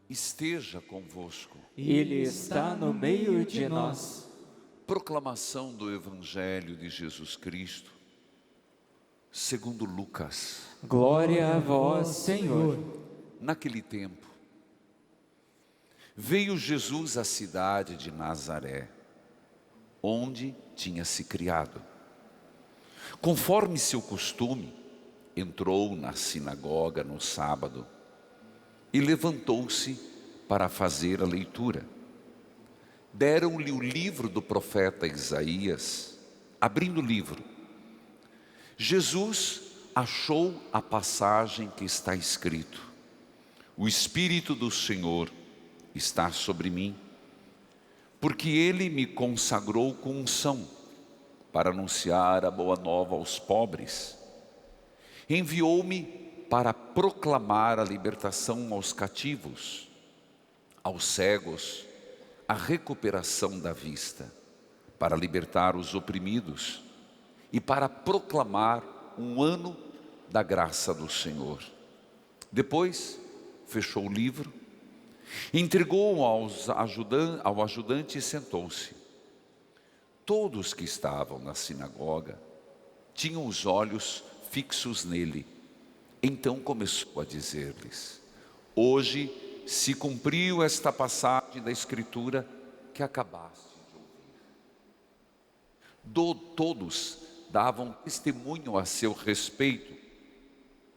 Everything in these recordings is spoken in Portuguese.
esteja convosco. Ele está no meio de nós. Proclamação do Evangelho de Jesus Cristo, segundo Lucas. Glória a vós, Senhor. Naquele tempo, veio Jesus à cidade de Nazaré, onde tinha se criado. Conforme seu costume, entrou na sinagoga no sábado e levantou-se para fazer a leitura. Deram-lhe o livro do profeta Isaías. Abrindo o livro, Jesus achou a passagem que está escrito: o Espírito do Senhor está sobre mim, porque Ele me consagrou com unção para anunciar a boa nova aos pobres. Enviou-me para proclamar a libertação aos cativos, aos cegos, a recuperação da vista, para libertar os oprimidos e para proclamar um ano da graça do Senhor. Depois, fechou o livro, entregou-o ao ajudante e sentou-se. Todos que estavam na sinagoga tinham os olhos fixos nele. Então começou a dizer-lhes: hoje se cumpriu esta passagem da Escritura que acabaste de ouvir. Todos davam testemunho a seu respeito,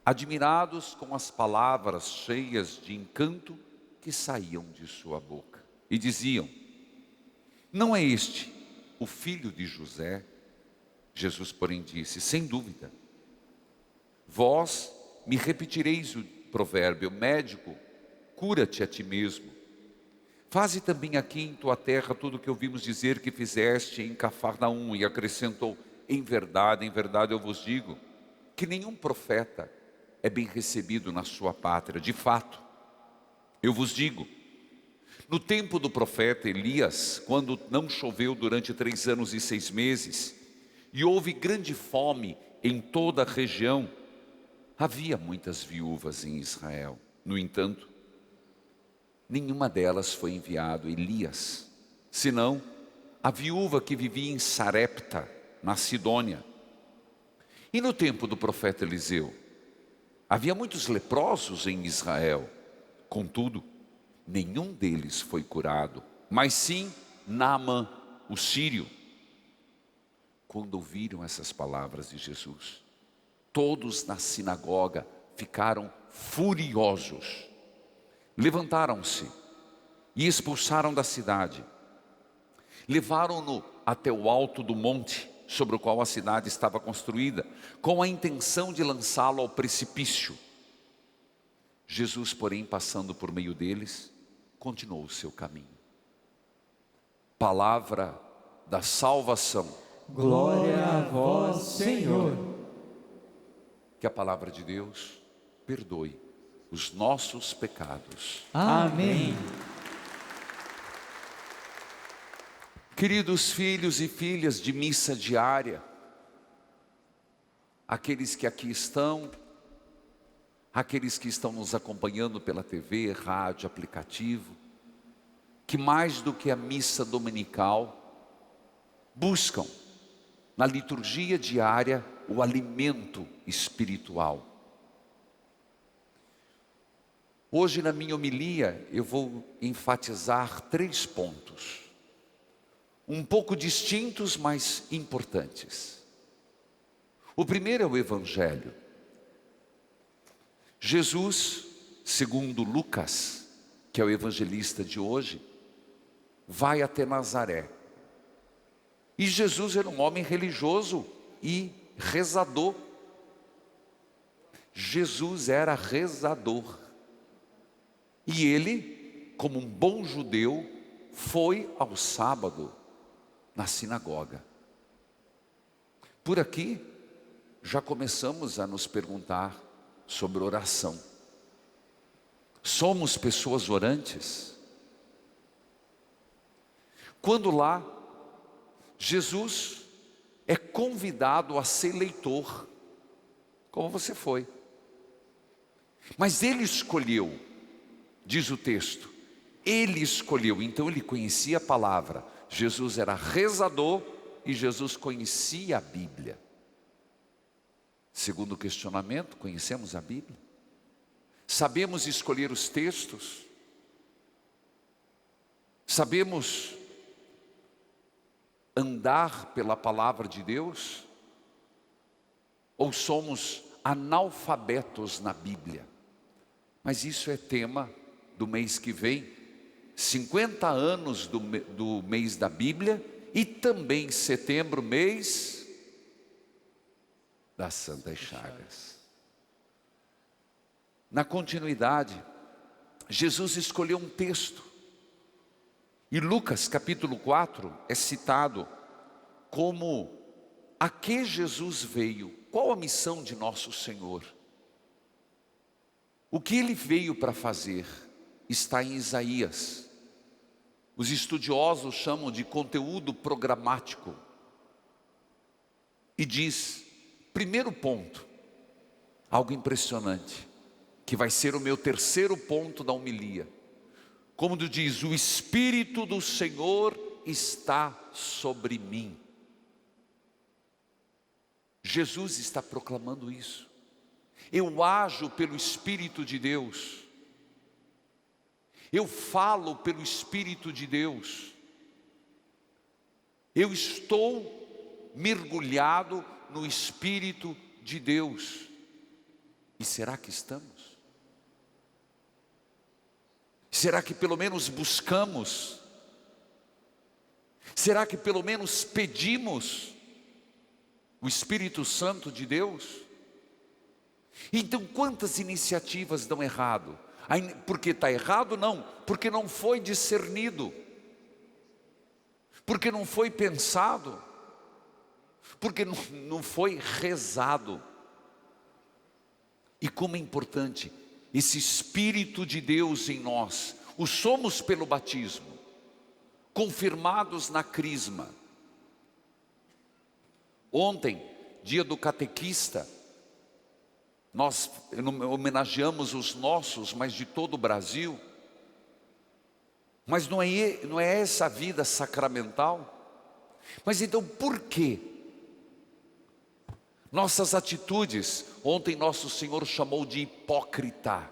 admirados com as palavras cheias de encanto que saíam de sua boca. E diziam: não é este o filho de José? Jesus, porém, disse: sem dúvida. Vós me repetireis o provérbio: médico, cura-te a ti mesmo. Faze também aqui em tua terra tudo o que ouvimos dizer que fizeste em Cafarnaum. E acrescentou: em verdade eu vos digo, que nenhum profeta é bem recebido na sua pátria. De fato, eu vos digo, no tempo do profeta Elias, quando não choveu durante 3 anos e 6 meses, e houve grande fome em toda a região, havia muitas viúvas em Israel. No entanto, nenhuma delas foi enviado Elias, senão a viúva que vivia em Sarepta, na Sidônia. E no tempo do profeta Eliseu, havia muitos leprosos em Israel. Contudo, nenhum deles foi curado, mas sim Naamã, o sírio. Quando ouviram essas palavras de Jesus, todos na sinagoga ficaram furiosos. Levantaram-se e expulsaram da cidade. Levaram-no até o alto do monte sobre o qual a cidade estava construída, com a intenção de lançá-lo ao precipício. Jesus, porém, passando por meio deles, continuou o seu caminho. Palavra da salvação. Glória a vós, Senhor. Que a palavra de Deus perdoe os nossos pecados. Amém. Queridos filhos e filhas de missa diária, aqueles que aqui estão, aqueles que estão nos acompanhando pela TV, rádio, aplicativo, que mais do que a missa dominical, buscam na liturgia diária o alimento espiritual. Hoje, na minha homilia, eu vou enfatizar 3 pontos, um pouco distintos, mas importantes. O primeiro é o Evangelho. Jesus, segundo Lucas, que é o evangelista de hoje, vai até Nazaré. E Jesus era um homem religioso e rezador. Jesus era rezador. E ele, como um bom judeu, foi ao sábado na sinagoga. Por aqui, já começamos a nos perguntar sobre oração. Somos pessoas orantes? Quando lá, Jesus é convidado a ser leitor, como você foi. Mas ele escolheu, diz o texto, ele escolheu, então ele conhecia a palavra. Jesus era rezador e Jesus conhecia a Bíblia. Segundo o questionamento, conhecemos a Bíblia? Sabemos escolher os textos? Sabemos andar pela palavra de Deus? Ou somos analfabetos na Bíblia? Mas isso é tema do mês que vem, 50 anos do mês da Bíblia, e também setembro, mês das Santas Chagas. Na continuidade, Jesus escolheu um texto, e Lucas capítulo 4 é citado como a que Jesus veio. Qual a missão de nosso Senhor? O que Ele veio para fazer? Está em Isaías. Os estudiosos chamam de conteúdo programático. E diz, primeiro ponto, algo impressionante, que vai ser o meu terceiro ponto da homilia. Como diz, o Espírito do Senhor está sobre mim. Jesus está proclamando isso. Eu ajo pelo Espírito de Deus. Eu falo pelo Espírito de Deus. Eu estou mergulhado no Espírito de Deus. E será que estamos? Será que pelo menos buscamos? Será que pelo menos pedimos o Espírito Santo de Deus? Então quantas iniciativas dão errado? Porque está errado? Não, porque não foi discernido, porque não foi pensado, porque não foi rezado. E como é importante esse Espírito de Deus em nós. O somos pelo batismo, confirmados na crisma. Ontem, dia do catequista, nós homenageamos os nossos, mas de todo o Brasil. Mas não é essa a vida sacramental? Mas então por quê? Nossas atitudes, ontem nosso Senhor chamou de hipócrita.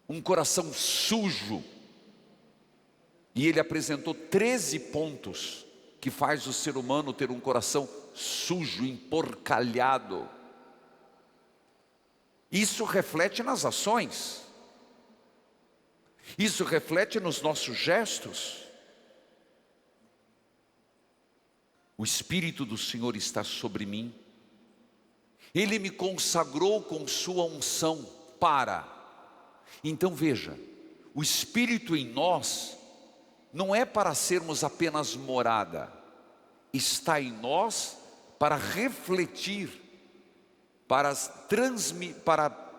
Um coração sujo. E Ele apresentou 13 pontos que faz o ser humano ter um coração sujo, emporcalhado. Isso reflete nas ações. Isso reflete nos nossos gestos. O Espírito do Senhor está sobre mim. Ele me consagrou com sua unção para. Então veja, o Espírito em nós não é para sermos apenas morada. Está em nós para refletir, para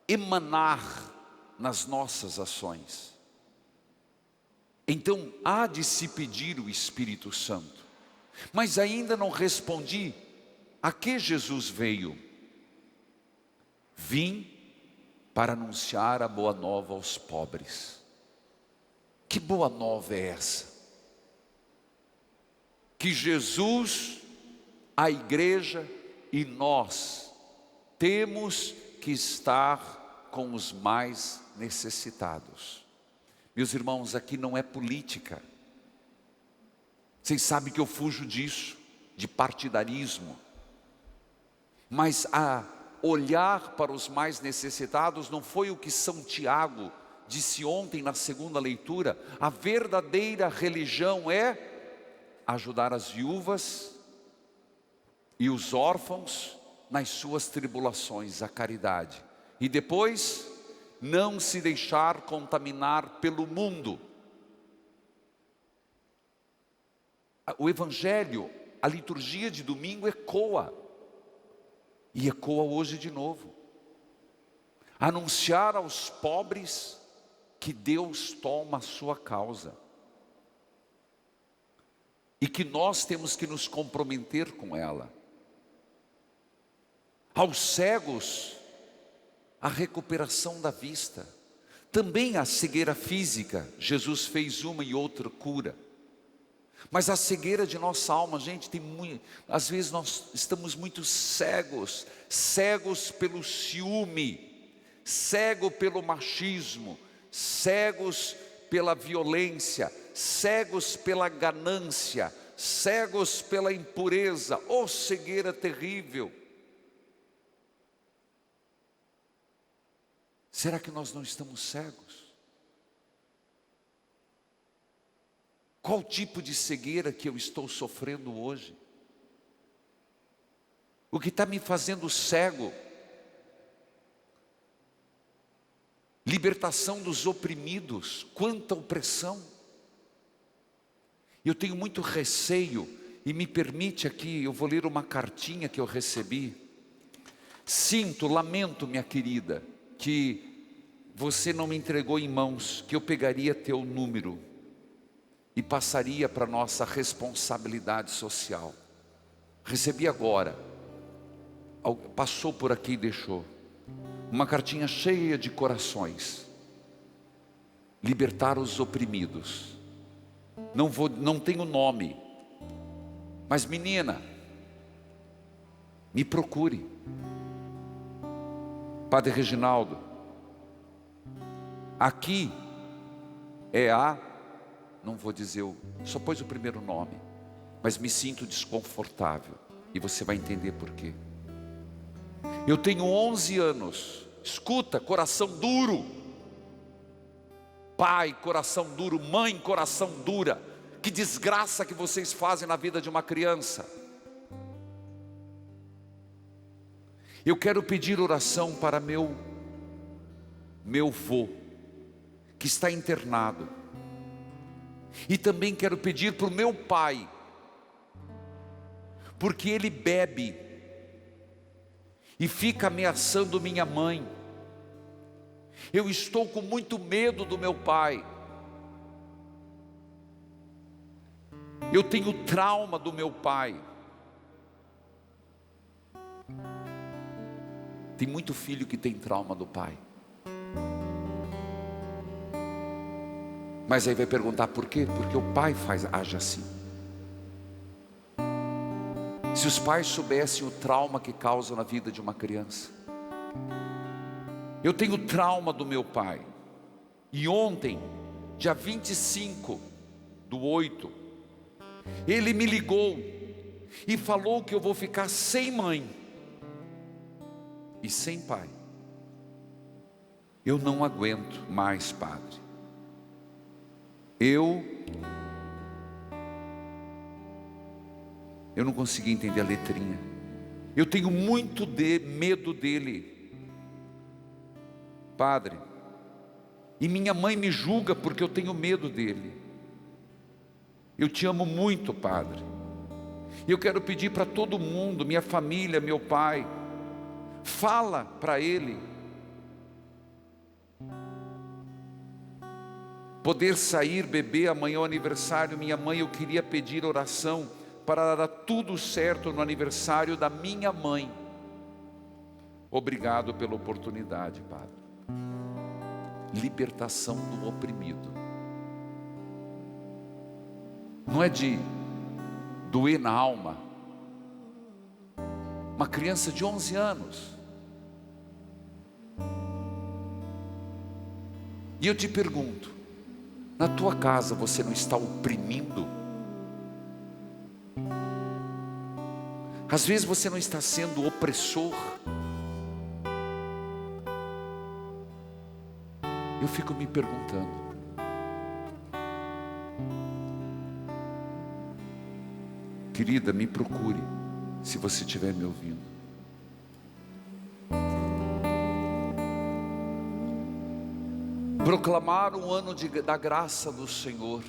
emanar nas nossas ações. Então há de se pedir o Espírito Santo. Mas ainda não respondi a que Jesus veio. Vim para anunciar a boa nova aos pobres. Que boa nova é essa? Que Jesus, a igreja e nós temos que estar com os mais necessitados. Meus irmãos, aqui não é política. Vocês sabem que eu fujo disso, de partidarismo. Mas a olhar para os mais necessitados não foi o que São Tiago disse ontem na segunda leitura. A verdadeira religião é ajudar as viúvas e os órfãos nas suas tribulações, a caridade. E depois, não se deixar contaminar pelo mundo. O Evangelho, a liturgia de domingo ecoa. E ecoa hoje de novo. Anunciar aos pobres que Deus toma a sua causa. E que nós temos que nos comprometer com ela. Aos cegos, a recuperação da vista. Também a cegueira física, Jesus fez uma e outra cura. Mas a cegueira de nossa alma, gente, às vezes nós estamos muito cegos, cegos pelo ciúme, cego pelo machismo, cegos pela violência, cegos pela ganância, cegos pela impureza. Oh, cegueira terrível! Será que nós não estamos cegos? Qual tipo de cegueira que eu estou sofrendo hoje? O que está me fazendo cego? Libertação dos oprimidos, quanta opressão. Eu tenho muito receio, e me permite aqui, eu vou ler uma cartinha que eu recebi. Lamento, minha querida, que você não me entregou em mãos, que eu pegaria teu número e passaria para nossa responsabilidade social. Recebi agora, passou por aqui e deixou uma cartinha cheia de corações. Libertar os oprimidos. Não tenho nome, mas menina, me procure. Padre Reginaldo, aqui é não vou dizer, só pôs o primeiro nome, mas me sinto desconfortável, e você vai entender por quê. Eu tenho 11 anos, escuta, coração duro, pai, coração duro, mãe, coração dura. Que desgraça que vocês fazem na vida de uma criança. Eu quero pedir oração para meu vô, que está internado. E também quero pedir para o meu pai, porque ele bebe e fica ameaçando minha mãe. Eu estou com muito medo do meu pai. Eu tenho trauma do meu pai. Tem muito filho que tem trauma do pai. Mas aí vai perguntar por quê? Porque o pai age assim. Se os pais soubessem o trauma que causa na vida de uma criança. Eu tenho trauma do meu pai. E ontem, dia 25/8, ele me ligou e falou que eu vou ficar sem mãe e sem pai. Eu não aguento mais, padre. Eu não consegui entender a letrinha. Eu tenho muito medo dele, padre. E minha mãe me julga porque eu tenho medo dele. Eu te amo muito, padre. E eu quero pedir para todo mundo, minha família, meu pai, fala para ele. Poder sair, beber, amanhã é o aniversário. Minha mãe, eu queria pedir oração para dar tudo certo no aniversário da minha mãe. Obrigado pela oportunidade, padre. Libertação do oprimido. Não é de doer na alma. Uma criança de 11 anos. E eu te pergunto, na tua casa você não está oprimindo? Às vezes você não está sendo opressor. Eu fico me perguntando. Querida, me procure, se você estiver me ouvindo. Proclamar um ano da graça do Senhor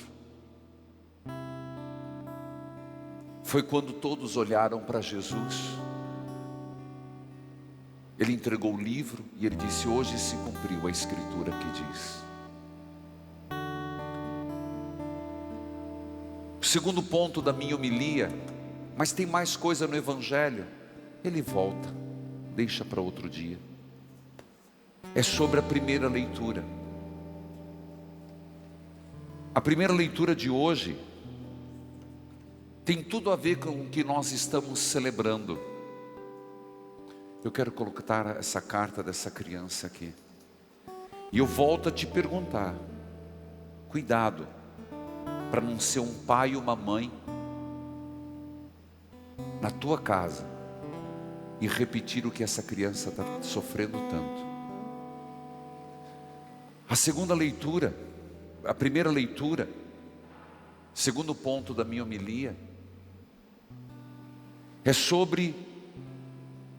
foi quando todos olharam para Jesus. Ele entregou o livro e ele disse: hoje se cumpriu a escritura que diz. O segundo ponto da minha homilia, mas tem mais coisa no Evangelho. Ele volta, deixa para outro dia. é sobre a primeira leitura. A primeira leitura de hoje tem tudo a ver com o que nós estamos celebrando. Eu quero colocar essa carta dessa criança aqui. E eu volto a te perguntar, cuidado, para não ser um pai e uma mãe na tua casa e repetir o que essa criança está sofrendo tanto. A segunda leitura, a primeira leitura, segundo ponto da minha homilia, é sobre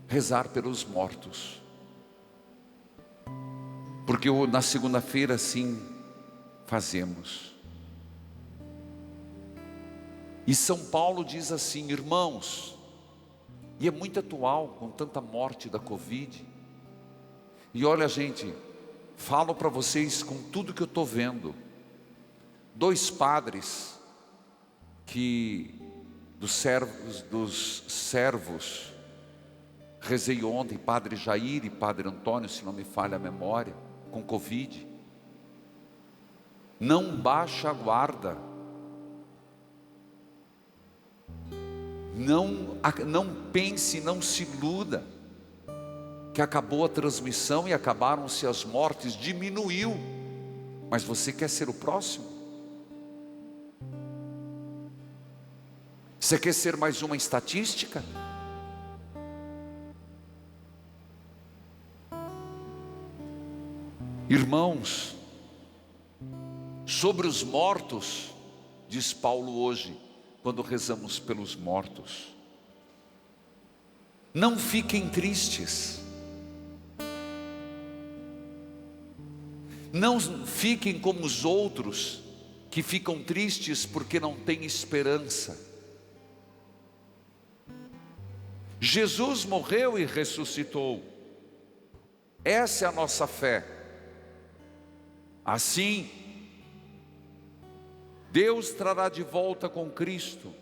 rezar pelos mortos. Porque na segunda-feira assim fazemos. E São Paulo diz assim, irmãos, e é muito atual com tanta morte da Covid. E olha, gente, falo para vocês com tudo que eu estou vendo. 2 padres que dos servos, rezei ontem, Padre Jair e Padre Antônio, se não me falha a memória, com Covid. Não baixa a guarda. Não pense, não se iluda que acabou a transmissão e acabaram-se as mortes, diminuiu. Mas você quer ser o próximo? Você quer ser mais uma estatística? Irmãos, sobre os mortos, diz Paulo hoje, quando rezamos pelos mortos, não fiquem tristes, não fiquem como os outros, que ficam tristes porque não têm esperança. Jesus morreu e ressuscitou, essa é a nossa fé. Assim, Deus trará de volta com Cristo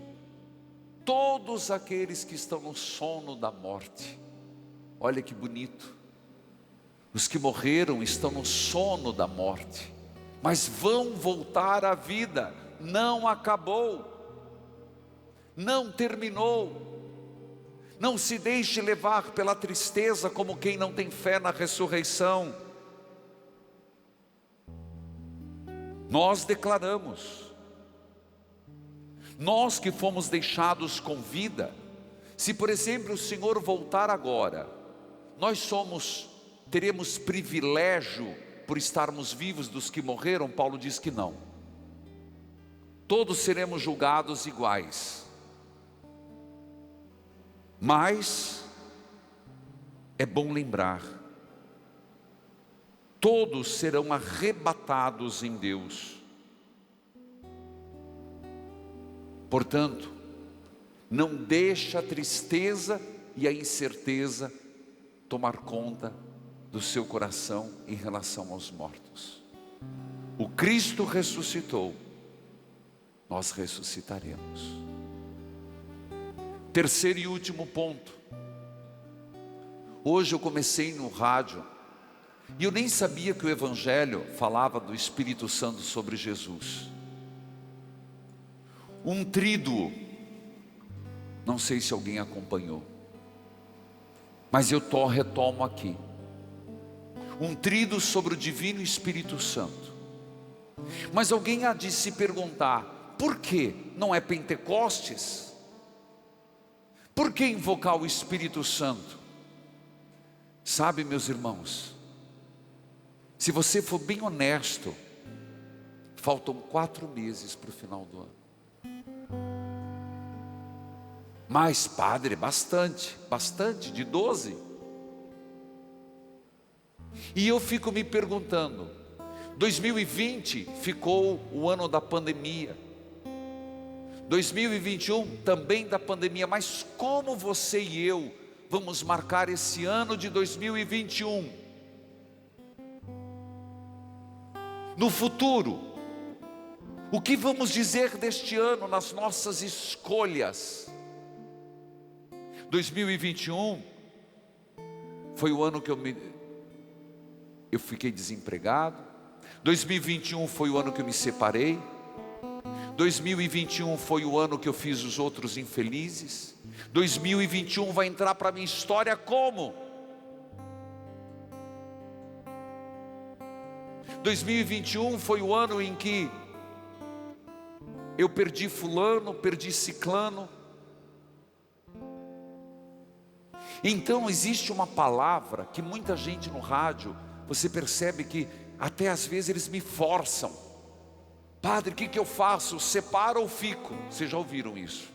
todos aqueles que estão no sono da morte. Olha que bonito. Os que morreram estão no sono da morte, mas vão voltar à vida. Não acabou, não terminou. Não se deixe levar pela tristeza como quem não tem fé na ressurreição. Nós declaramos, nós que fomos deixados com vida, se por exemplo o Senhor voltar agora, nós teremos privilégio por estarmos vivos dos que morreram? Paulo diz que não. Todos seremos julgados iguais. Mas é bom lembrar, todos serão arrebatados em Deus. Portanto, não deixa a tristeza e a incerteza tomar conta do seu coração em relação aos mortos. O Cristo ressuscitou, nós ressuscitaremos. Terceiro e último ponto. Hoje eu comecei no rádio e eu nem sabia que o Evangelho falava do Espírito Santo sobre Jesus. Um tríduo, não sei se alguém acompanhou, mas eu retomo aqui. Um tríduo sobre o Divino Espírito Santo. Mas alguém há de se perguntar, por que não é Pentecostes? Por que invocar o Espírito Santo? Sabe, meus irmãos, se você for bem honesto, faltam 4 meses para o final do ano. Mas padre, bastante, de 12. E eu fico me perguntando, 2020 ficou o ano da pandemia, 2021 também da pandemia, mas como você e eu vamos marcar esse ano de 2021? No futuro, o que vamos dizer deste ano nas nossas escolhas? 2021 foi o ano que eu eu fiquei desempregado. 2021 foi o ano que eu me separei. 2021 foi o ano que eu fiz os outros infelizes. 2021 vai entrar para a minha história como? 2021 foi o ano em que eu perdi fulano, perdi ciclano. Então existe uma palavra que muita gente no rádio, você percebe que até às vezes eles me forçam. Padre, o que eu faço? Separo ou fico? Vocês já ouviram isso?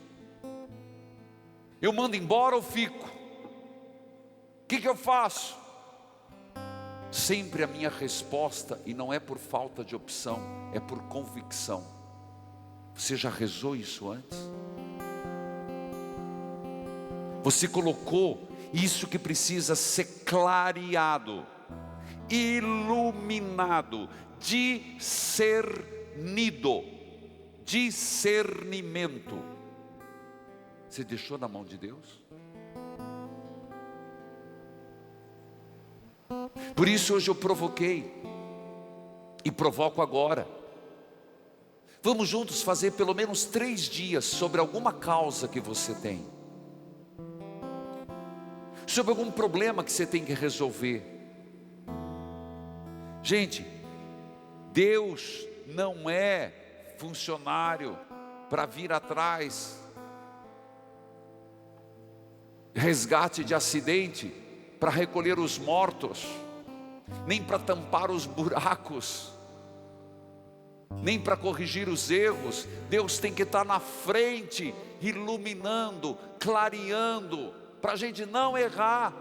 Eu mando embora ou fico? O que eu faço? Sempre a minha resposta, e não é por falta de opção, é por convicção. Você já rezou isso antes? Você colocou isso que precisa ser clareado, iluminado, discernimento. Você deixou na mão de Deus? Por isso hoje eu provoquei e provoco agora. Vamos juntos fazer pelo menos 3 dias sobre alguma causa que você tem, sobre algum problema que você tem que resolver. Gente, Deus não é funcionário para vir atrás, resgate de acidente, para recolher os mortos, nem para tampar os buracos, nem para corrigir os erros. Deus tem que estar na frente, iluminando, clareando, para a gente não errar.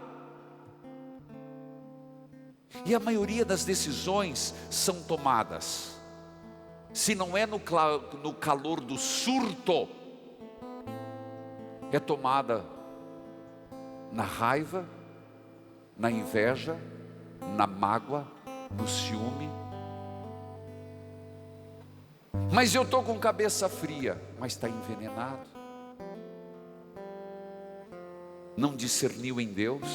E a maioria das decisões são tomadas, se não é no calor do surto, é tomada na raiva, na inveja, na mágoa, no ciúme. Mas eu estou com cabeça fria, mas está envenenado. Não discerniu em Deus.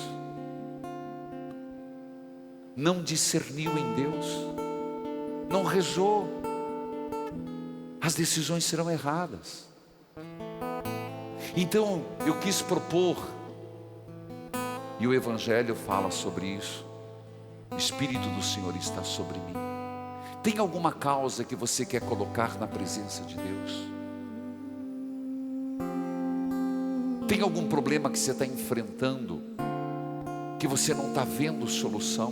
Não discerniu em Deus. Não rezou. As decisões serão erradas. Então eu quis propor, e o Evangelho fala sobre isso. O Espírito do Senhor está sobre mim. Tem alguma causa que você quer colocar na presença de Deus? Tem algum problema que você está enfrentando, que você não está vendo solução?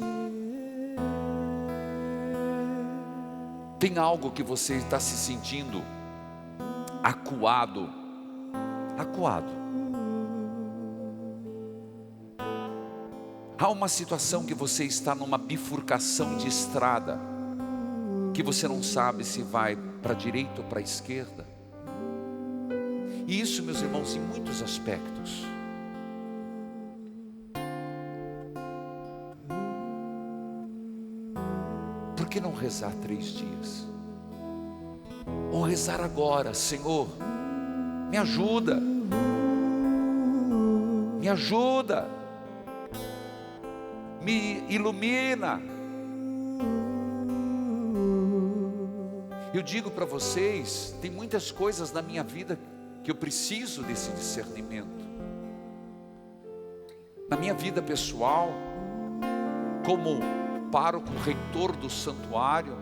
Tem algo que você está se sentindo acuado? Há uma situação que você está numa bifurcação de estrada, que você não sabe se vai para a direita ou para a esquerda. E isso, meus irmãos, em muitos aspectos. Por que não rezar 3 dias? Ou rezar agora: Senhor, me ajuda, me ilumina. Eu digo para vocês, tem muitas coisas na minha vida que eu preciso desse discernimento. Na minha vida pessoal, como pároco, reitor do santuário,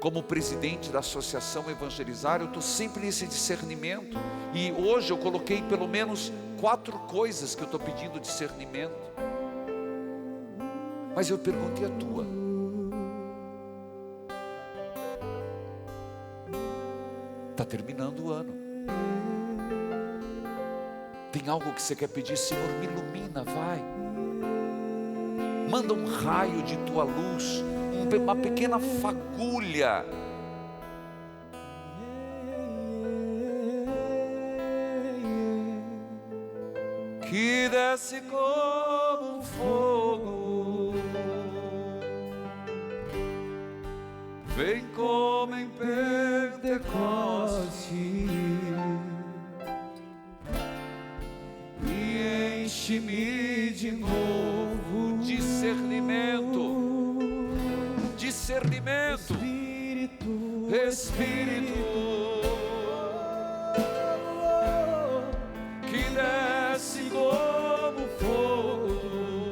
como presidente da associação Evangelizar, eu estou sempre nesse discernimento. E hoje eu coloquei pelo menos 4 coisas que eu estou pedindo discernimento. Mas eu perguntei a tua. Está terminando o ano. Tem algo que você quer pedir? Senhor, me ilumina, vai. Manda um raio de tua luz, uma pequena fagulha. Que desce como um fogo, vem como em Pentecoste e enche-me de novo discernimento. Espírito que desce como fogo,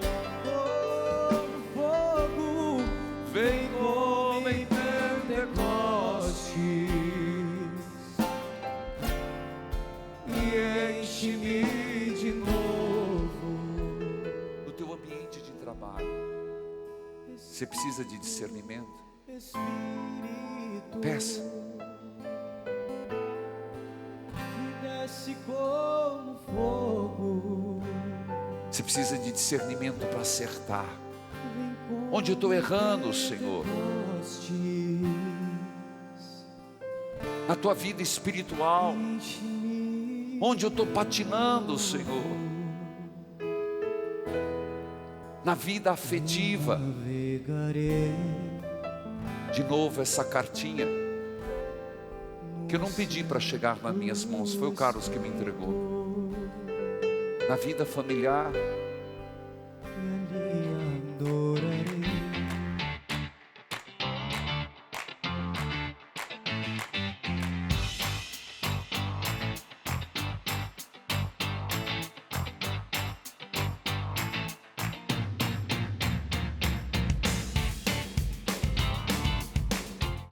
vem como em Pentecostes e enche-me de novo. No teu ambiente de trabalho, você precisa de discernimento? Peça. Desce como fogo. Você precisa de discernimento para acertar. Onde eu estou errando, Senhor? Na tua vida espiritual, onde eu estou patinando, Senhor? Na vida afetiva. De novo essa cartinha que eu não pedi para chegar nas minhas mãos, foi o Carlos que me entregou. Na vida familiar,